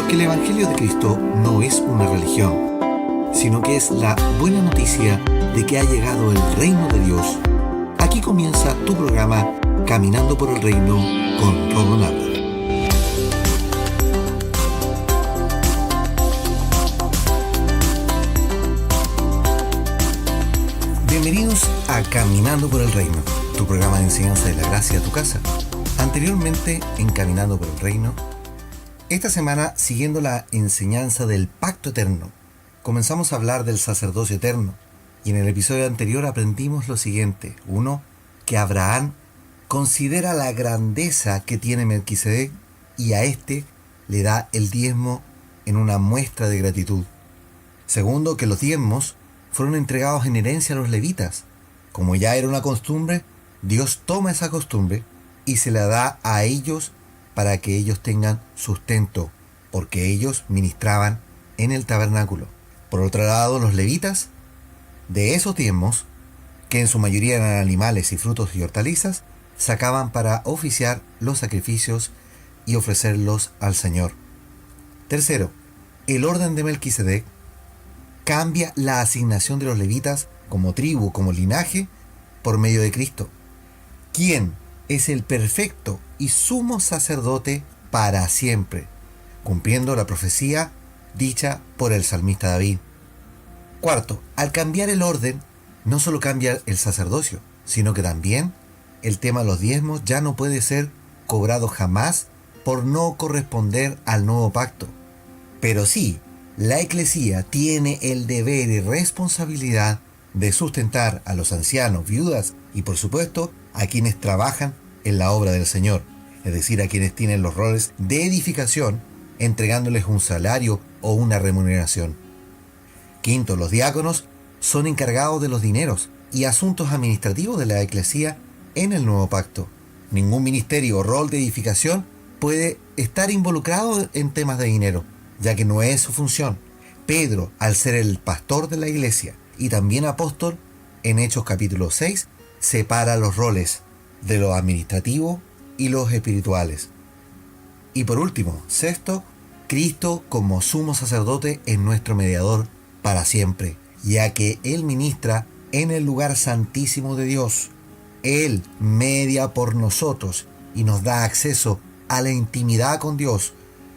Porque el Evangelio de Cristo no es una religión, sino que es la buena noticia de que ha llegado el reino de Dios. Aquí comienza tu programa Caminando por el Reino con Rodo Nava. Bienvenidos a Caminando por el Reino, tu programa de enseñanza de la gracia a tu casa. Anteriormente en Caminando por el Reino, esta semana siguiendo la enseñanza del pacto eterno, comenzamos a hablar del sacerdocio eterno y en el episodio anterior aprendimos lo siguiente. Uno, que Abraham considera la grandeza que tiene Melquisedec y a este le da el diezmo en una muestra de gratitud. Segundo, que los diezmos fueron entregados en herencia a los levitas. Como ya era una costumbre, Dios toma esa costumbre y se la da a ellos para que ellos tengan sustento, porque ellos ministraban en el tabernáculo. Por otro lado, los levitas, de esos diezmos, que en su mayoría eran animales y frutos y hortalizas, sacaban para oficiar los sacrificios y ofrecerlos al Señor. Tercero, el orden de Melquisedec cambia la asignación de los levitas como tribu, como linaje, por medio de Cristo, quien es el perfecto y sumo sacerdote para siempre, cumpliendo la profecía dicha por el salmista David. Cuarto, al cambiar el orden, no solo cambia el sacerdocio, sino que también el tema de los diezmos ya no puede ser cobrado jamás por no corresponder al nuevo pacto. Pero sí, la Eclesía tiene el deber y responsabilidad de sustentar a los ancianos, viudas y por supuesto a quienes trabajan en la obra del Señor, es decir, a quienes tienen los roles de edificación, entregándoles un salario o una remuneración. Quinto, los diáconos son encargados de los dineros y asuntos administrativos de la Eclesía en el nuevo pacto. Ningún ministerio o rol de edificación puede estar involucrado en temas de dinero, ya que no es su función. Pedro, al ser el pastor de la iglesia y también apóstol, en Hechos capítulo 6, separa los roles de lo administrativo y los espirituales. Y por último, sexto, Cristo como sumo sacerdote es nuestro mediador para siempre, ya que Él ministra en el lugar santísimo de Dios. Él media por nosotros y nos da acceso a la intimidad con Dios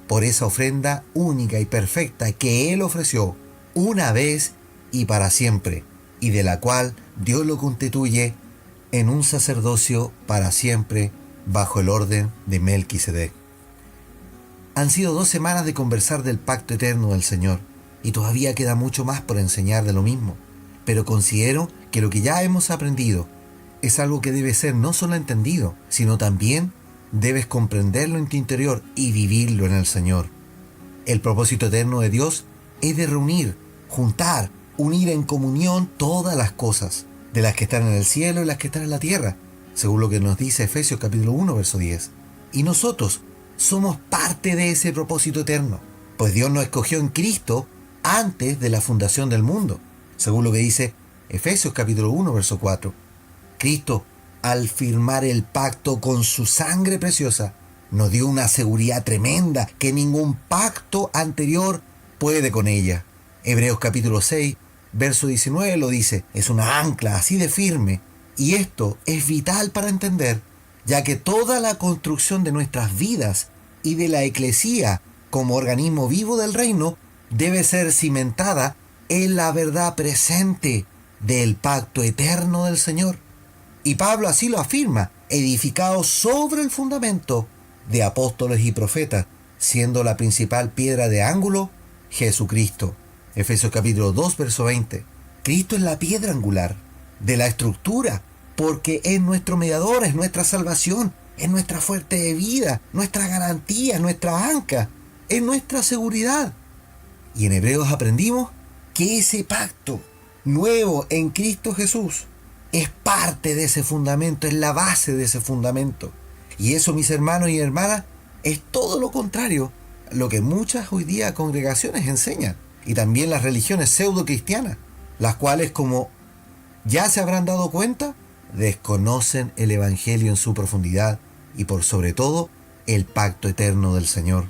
por esa ofrenda única y perfecta que Él ofreció una vez y para siempre, y de la cual Dios lo constituye en un sacerdocio para siempre bajo el orden de Melquisedec. Han sido 2 semanas de conversar del pacto eterno del Señor y todavía queda mucho más por enseñar de lo mismo, pero considero que lo que ya hemos aprendido es algo que debe ser no solo entendido, sino también debes comprenderlo en tu interior y vivirlo en el Señor. El propósito eterno de Dios es de reunir, juntar, unir en comunión todas las cosas, de las que están en el cielo y las que están en la tierra, según lo que nos dice Efesios capítulo 1, verso 10. Y nosotros somos parte de ese propósito eterno, pues Dios nos escogió en Cristo antes de la fundación del mundo, según lo que dice Efesios capítulo 1, verso 4. Cristo, al firmar el pacto con su sangre preciosa, nos dio una seguridad tremenda que ningún pacto anterior puede con ella. Hebreos capítulo 6, verso 19 lo dice, es una ancla así de firme, y esto es vital para entender, ya que toda la construcción de nuestras vidas y de la Eclesía como organismo vivo del reino debe ser cimentada en la verdad presente del pacto eterno del Señor. Y Pablo así lo afirma, edificado sobre el fundamento de apóstoles y profetas, siendo la principal piedra de ángulo Jesucristo. Efesios capítulo 2, verso 20. Cristo es la piedra angular de la estructura, porque es nuestro mediador, es nuestra salvación, es nuestra fuente de vida, nuestra garantía, nuestra anca, es nuestra seguridad. Y en Hebreos aprendimos que ese pacto nuevo en Cristo Jesús es parte de ese fundamento, es la base de ese fundamento. Y eso, mis hermanos y hermanas, es todo lo contrario a lo que muchas hoy día congregaciones enseñan, y también las religiones pseudo cristianas, las cuales, como ya se habrán dado cuenta, desconocen el Evangelio en su profundidad y por sobre todo el pacto eterno del Señor.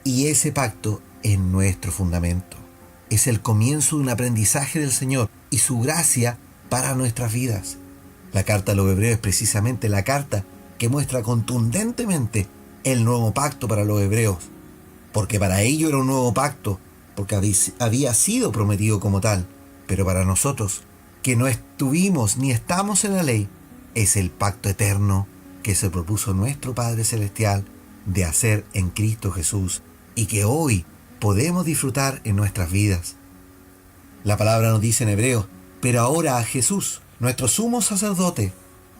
Y ese pacto es nuestro fundamento. Es el comienzo de un aprendizaje del Señor y su gracia para nuestras vidas. La carta a los Hebreos es precisamente la carta que muestra contundentemente el nuevo pacto para los hebreos, porque para ellos era un nuevo pacto, porque había sido prometido como tal, pero para nosotros, que no estuvimos ni estamos en la ley, es el pacto eterno que se propuso nuestro Padre Celestial de hacer en Cristo Jesús y que hoy podemos disfrutar en nuestras vidas. La palabra nos dice en Hebreos: pero ahora a Jesús, nuestro sumo sacerdote,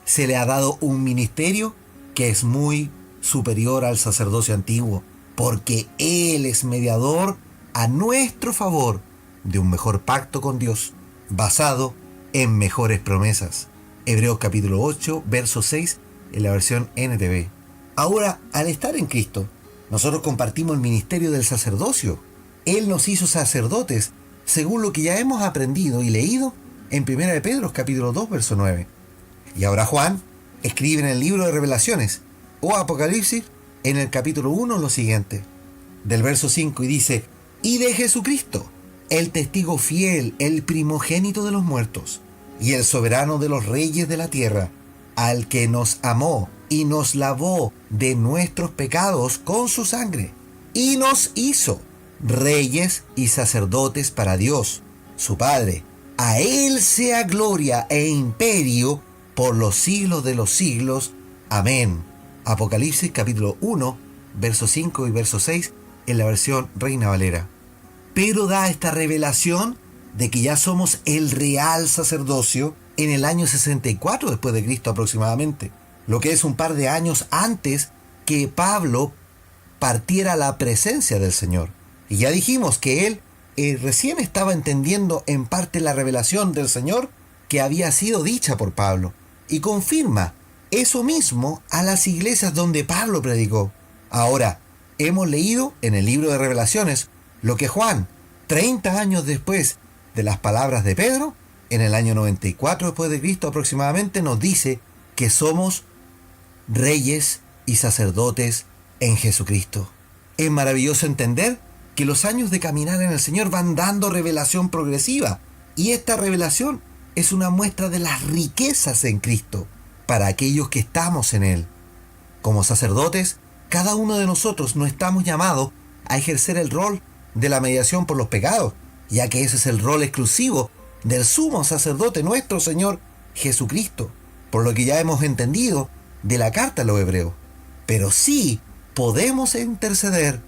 se le ha dado un ministerio que es muy superior al sacerdocio antiguo, porque Él es mediador a nuestro favor de un mejor pacto con Dios, basado en mejores promesas. Hebreos capítulo 8, verso 6, en la versión NTV. Ahora, al estar en Cristo, nosotros compartimos el ministerio del sacerdocio. Él nos hizo sacerdotes, según lo que ya hemos aprendido y leído en 1 de Pedro capítulo 2, verso 9. Y ahora Juan escribe en el libro de Revelaciones o Apocalipsis, en el capítulo 1, lo siguiente, del verso 5, y dice: y de Jesucristo, el testigo fiel, el primogénito de los muertos, y el soberano de los reyes de la tierra, al que nos amó y nos lavó de nuestros pecados con su sangre, y nos hizo reyes y sacerdotes para Dios, su Padre. A Él sea gloria e imperio por los siglos de los siglos. Amén. Apocalipsis capítulo 1, verso 5 y verso 6, en la versión Reina Valera. Pero da esta revelación de que ya somos el real sacerdocio en el año 64 después de Cristo aproximadamente, lo que es un par de años antes que Pablo partiera a la presencia del Señor. Y ya dijimos que él recién estaba entendiendo en parte la revelación del Señor que había sido dicha por Pablo, y confirma eso mismo a las iglesias donde Pablo predicó. Ahora, hemos leído en el libro de Revelaciones lo que Juan, 30 años después de las palabras de Pedro, en el año 94 después de Cristo aproximadamente, nos dice que somos reyes y sacerdotes en Jesucristo. Es maravilloso entender que los años de caminar en el Señor van dando revelación progresiva, y esta revelación es una muestra de las riquezas en Cristo para aquellos que estamos en Él. Como sacerdotes, cada uno de nosotros no estamos llamados a ejercer el rol de la mediación por los pecados, ya que ese es el rol exclusivo del sumo sacerdote nuestro Señor Jesucristo, por lo que ya hemos entendido de la carta a los Hebreos. Pero sí podemos interceder,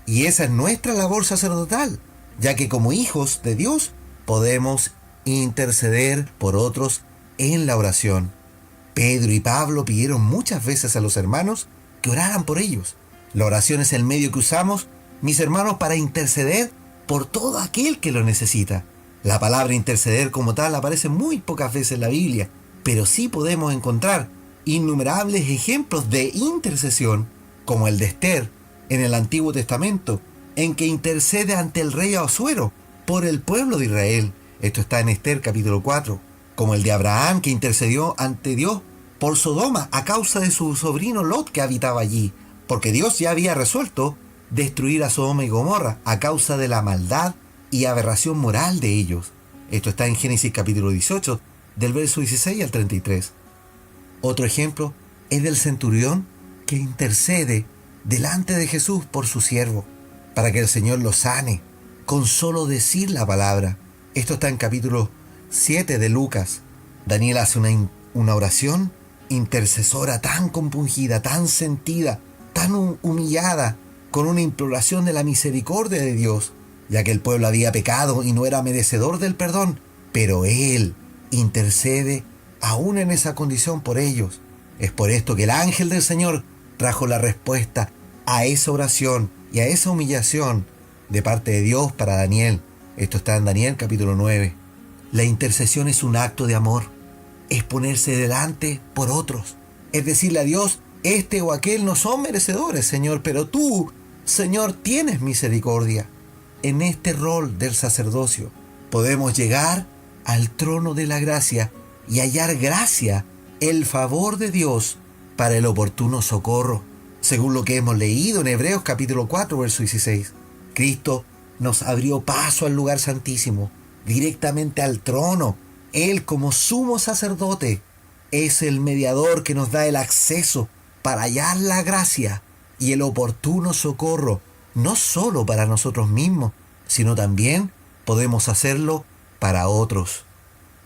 y esa es nuestra labor sacerdotal, ya que como hijos de Dios podemos interceder por otros en la oración. Pedro y Pablo pidieron muchas veces a los hermanos que oraran por ellos. La oración es el medio que usamos, mis hermanos, para interceder por todo aquel que lo necesita. La palabra interceder como tal aparece muy pocas veces en la Biblia, pero sí podemos encontrar innumerables ejemplos de intercesión, como el de Esther en el Antiguo Testamento, en que intercede ante el rey Asuero por el pueblo de Israel. Esto está en Esther capítulo 4. Como el de Abraham, que intercedió ante Dios por Sodoma a causa de su sobrino Lot que habitaba allí, porque Dios ya había resuelto destruir a Sodoma y Gomorra a causa de la maldad y aberración moral de ellos. Esto está en Génesis capítulo 18, del verso 16 al 33. Otro ejemplo es del centurión que intercede delante de Jesús por su siervo, para que el Señor lo sane, con solo decir la palabra. Esto está en capítulo 7 de Lucas. Daniel hace una oración intercesora tan compungida, tan sentida, tan humillada, con una imploración de la misericordia de Dios, ya que el pueblo había pecado y no era merecedor del perdón, pero Él intercede aún en esa condición por ellos. Es por esto que el ángel del Señor trajo la respuesta a esa oración y a esa humillación de parte de Dios para Daniel. Esto está en Daniel capítulo 9. La intercesión es un acto de amor, es ponerse delante por otros, es decirle a Dios: este o aquel no son merecedores, Señor, pero tú, Señor, tienes misericordia. En este rol del sacerdocio podemos llegar al trono de la gracia y hallar gracia, el favor de Dios para el oportuno socorro. Según lo que hemos leído en Hebreos capítulo 4, verso 16, Cristo nos abrió paso al lugar santísimo, directamente al trono. Él, como sumo sacerdote, es el mediador que nos da el acceso para hallar la gracia y el oportuno socorro, no solo para nosotros mismos, sino también podemos hacerlo para otros.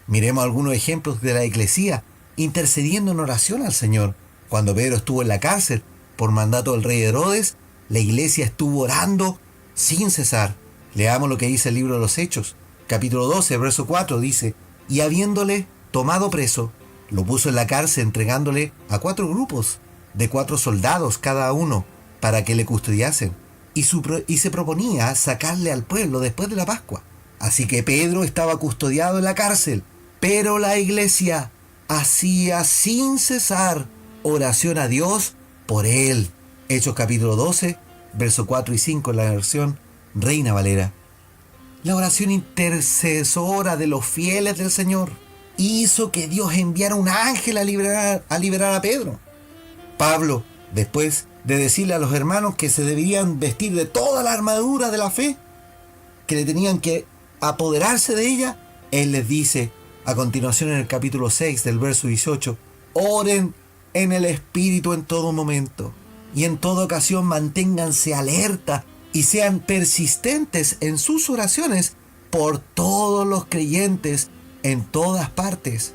Miremos algunos ejemplos de la Iglesia intercediendo en oración al Señor. Cuando Pedro estuvo en la cárcel por mandato del rey Herodes, la Iglesia estuvo orando sin cesar. Leamos lo que dice el libro de los Hechos, capítulo 12, verso 4, dice: y habiéndole tomado preso, lo puso en la cárcel entregándole a 4 grupos de 4 soldados cada uno para que le custodiasen, y se proponía sacarle al pueblo después de la Pascua. Así que Pedro estaba custodiado en la cárcel, pero la Iglesia hacía sin cesar oración a Dios por él. Hechos capítulo 12, verso 4 y 5 en la versión Reina Valera. La oración intercesora de los fieles del Señor hizo que Dios enviara un ángel a liberar a Pedro. Pablo, después de decirle a los hermanos que se deberían vestir de toda la armadura de la fe, que le tenían que apoderarse de ella, él les dice a continuación en el capítulo 6 del verso 18: oren en el Espíritu en todo momento y en toda ocasión manténganse alerta y sean persistentes en sus oraciones por todos los creyentes en todas partes.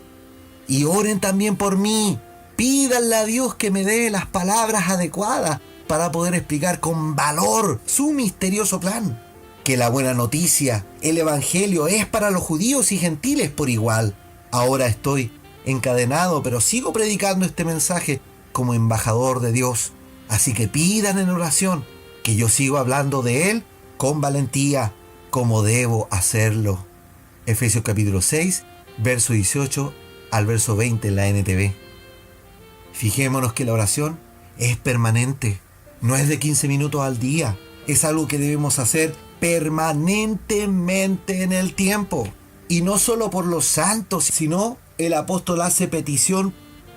Y oren también por mí. Pídanle a Dios que me dé las palabras adecuadas para poder explicar con valor su misterioso plan. Que la buena noticia, el Evangelio, es para los judíos y gentiles por igual. Ahora estoy encadenado, pero sigo predicando este mensaje como embajador de Dios. Así que pidan en oración que yo sigo hablando de Él con valentía, como debo hacerlo. Efesios capítulo 6, verso 18 al verso 20 en la NTV. Fijémonos que la oración es permanente, no es de 15 minutos al día, es algo que debemos hacer permanentemente en el tiempo. Y no solo por los santos, sino el apóstol hace petición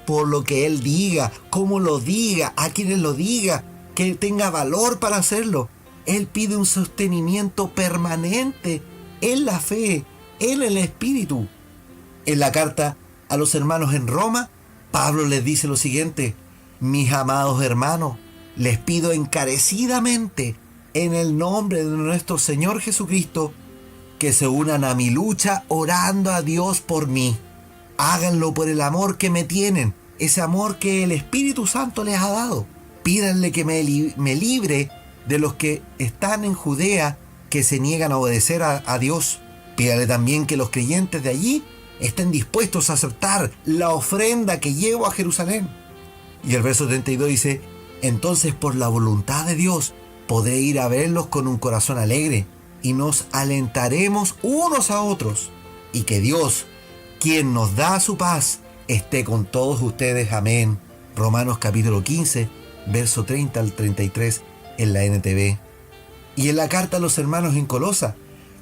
por lo que él diga, cómo lo diga, a quienes lo diga, que tenga valor para hacerlo. Él pide un sostenimiento permanente en la fe, en el Espíritu. En la carta a los hermanos en Roma, Pablo les dice lo siguiente: mis amados hermanos, les pido encarecidamente, en el nombre de nuestro Señor Jesucristo, que se unan a mi lucha orando a Dios por mí. Háganlo por el amor que me tienen, ese amor que el Espíritu Santo les ha dado. Pídanle que me libre de los que están en Judea, que se niegan a obedecer a Dios. Pídale también que los creyentes de allí estén dispuestos a aceptar la ofrenda que llevo a Jerusalén. Y el verso 32 dice: entonces por la voluntad de Dios podré ir a verlos con un corazón alegre y nos alentaremos unos a otros. Y que Dios, quien nos da su paz, esté con todos ustedes. Amén. Romanos capítulo 15, verso 30 al 33 en la NTV. Y en la carta a los hermanos en Colosa,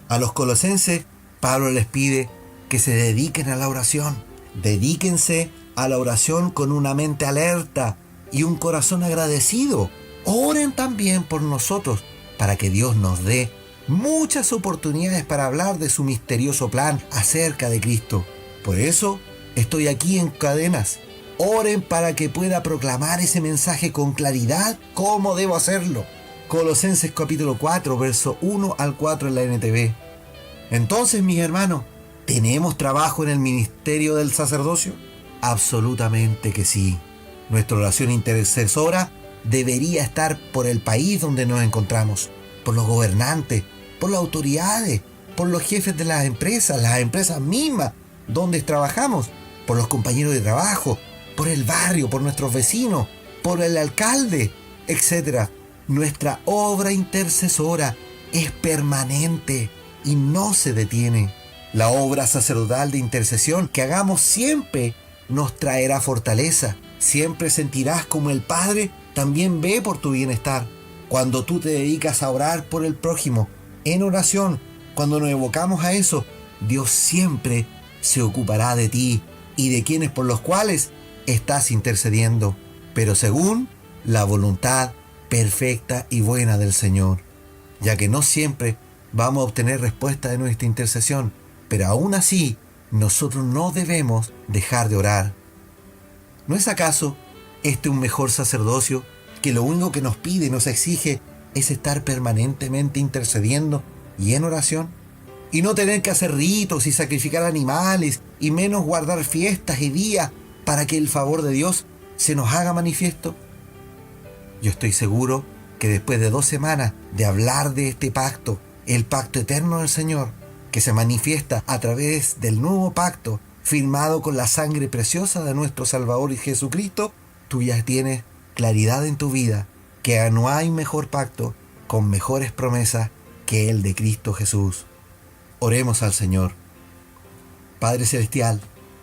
a los colosenses, Pablo les pide que se dediquen a la oración. Dedíquense a la oración con una mente alerta y un corazón agradecido. Oren también por nosotros para que Dios nos dé muchas oportunidades para hablar de su misterioso plan acerca de Cristo. Por eso estoy aquí en cadenas. Oren para que pueda proclamar ese mensaje con claridad. ¿Cómo debo hacerlo? Colosenses capítulo 4, verso 1 al 4 en la NTV. Entonces, mis hermanos, ¿tenemos trabajo en el ministerio del sacerdocio? Absolutamente que sí. Nuestra oración intercesora debería estar por el país donde nos encontramos, por los gobernantes, por las autoridades, por los jefes de las empresas mismas donde trabajamos, por los compañeros de trabajo, por el barrio, por nuestros vecinos, por el alcalde, etc. Nuestra obra intercesora es permanente y no se detiene. La obra sacerdotal de intercesión que hagamos siempre nos traerá fortaleza. Siempre sentirás como el Padre también ve por tu bienestar. Cuando tú te dedicas a orar por el prójimo en oración, cuando nos evocamos a eso, Dios siempre se ocupará de ti y de quienes por los cuales estás intercediendo. Pero según la voluntad perfecta y buena del Señor, ya que no siempre vamos a obtener respuesta de nuestra intercesión, pero aún así nosotros no debemos dejar de orar. ¿No es acaso este un mejor sacerdocio que lo único que nos pide y nos exige es estar permanentemente intercediendo y en oración? Y no tener que hacer ritos y sacrificar animales y menos guardar fiestas y días para que el favor de Dios se nos haga manifiesto. Yo estoy seguro que después de 2 semanas de hablar de este pacto, el pacto eterno del Señor, que se manifiesta a través del nuevo pacto firmado con la sangre preciosa de nuestro Salvador y Jesucristo, tú ya tienes claridad en tu vida que no hay mejor pacto con mejores promesas que el de Cristo Jesús. Oremos al Señor. Padre Celestial,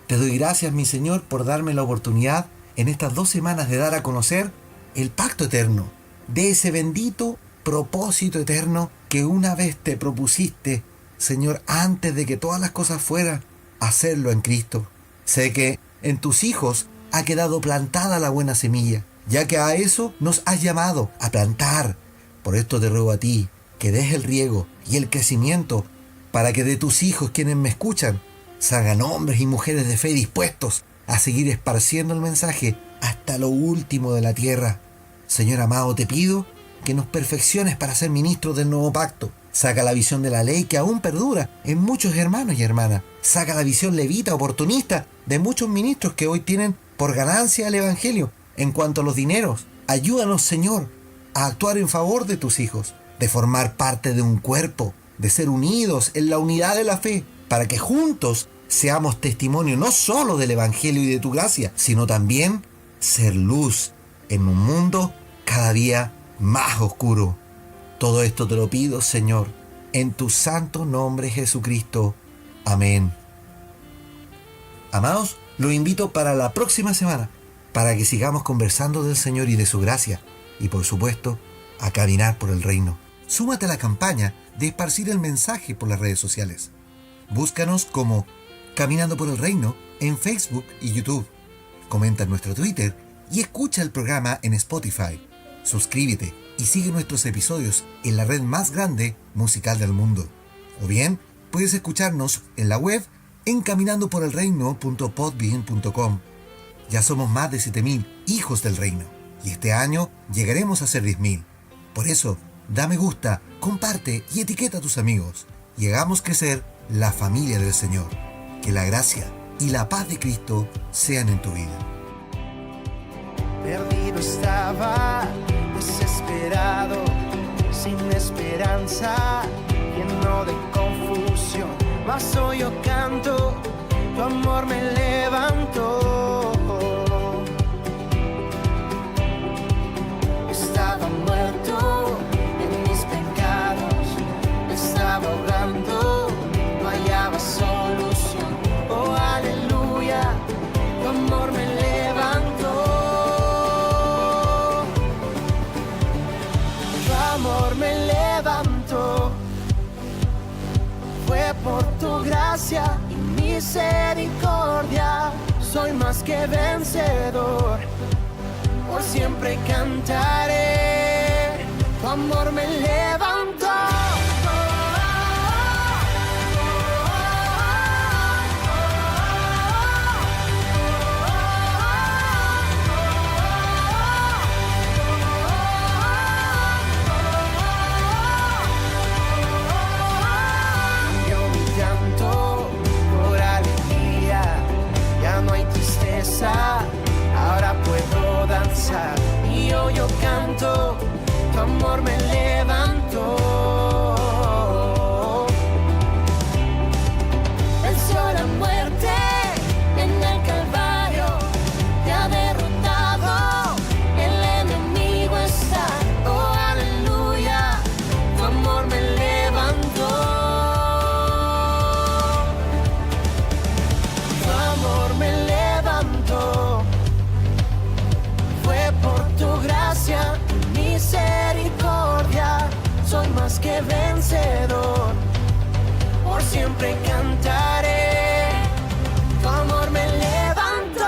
te doy gracias, mi Señor, por darme la oportunidad en estas 2 semanas de dar a conocer el pacto eterno, de ese bendito propósito eterno que una vez te propusiste, Señor, antes de que todas las cosas fueran, hacerlo en Cristo. Sé que en tus hijos ha quedado plantada la buena semilla, ya que a eso nos has llamado, a plantar. Por esto te ruego a ti que des el riego y el crecimiento para que de tus hijos, quienes me escuchan, salgan hombres y mujeres de fe dispuestos a seguir esparciendo el mensaje hasta lo último de la tierra. Señor amado, te pido que nos perfecciones para ser ministros del nuevo pacto. Saca la visión de la ley que aún perdura en muchos hermanos y hermanas. Saca la visión levita, oportunista, de muchos ministros que hoy tienen por ganancia el evangelio. En cuanto a los dineros, ayúdanos, Señor, a actuar en favor de tus hijos, de formar parte de un cuerpo, de ser unidos en la unidad de la fe, para que juntos seamos testimonio no solo del evangelio y de tu gracia, sino también ser luz en un mundo cada día más oscuro. Todo esto te lo pido, Señor, en tu santo nombre, Jesucristo. Amén. Amados, los invito para la próxima semana, para que sigamos conversando del Señor y de su gracia, y por supuesto, a caminar por el reino. Súmate a la campaña de esparcir el mensaje por las redes sociales. Búscanos como Caminando por el Reino en Facebook y YouTube. Comenta en nuestro Twitter y escucha el programa en Spotify. Suscríbete y sigue nuestros episodios en la red más grande musical del mundo. O bien, puedes escucharnos en la web en caminandoporelreino.podbean.com. Ya somos más de 7.000 hijos del reino y este año llegaremos a ser 10.000. Por eso, da me gusta, comparte y etiqueta a tus amigos. Y hagamos crecer la familia del Señor. Que la gracia y la paz de Cristo sean en tu vida. Perdido estaba, desesperado, sin esperanza, lleno de confusión. Mas hoy yo canto, tu amor me levantó. Estaba muerto en mis pecados, me estaba ahogando, no hallaba solución. Oh, aleluya, tu amor me levantó. Tu amor me levantó. Fue por tu gracia y misericordia. Soy más que vencedor. Por siempre cantaré. Tu amor me levantó. Ahora puedo danzar y hoy yo canto, tu amor me levantó. Venció la muerte en el Calvario, te ha derrotado, el enemigo está. Oh, aleluya, tu amor me levantó. Tu amor me levantó. Fue por tu gracia y misericordia. Soy más que vencedor. Por siempre cantaré. Tu amor me levantó.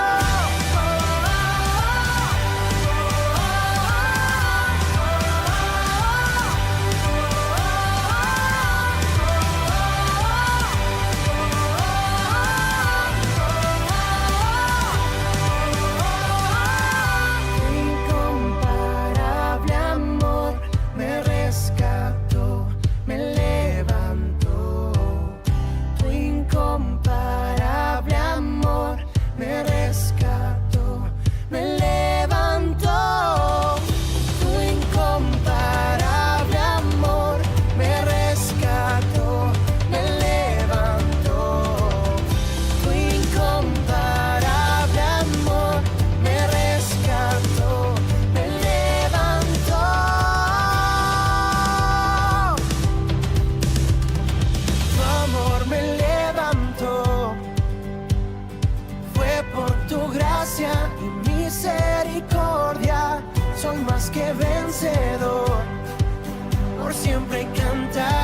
soy más que vencedor, por siempre cantar.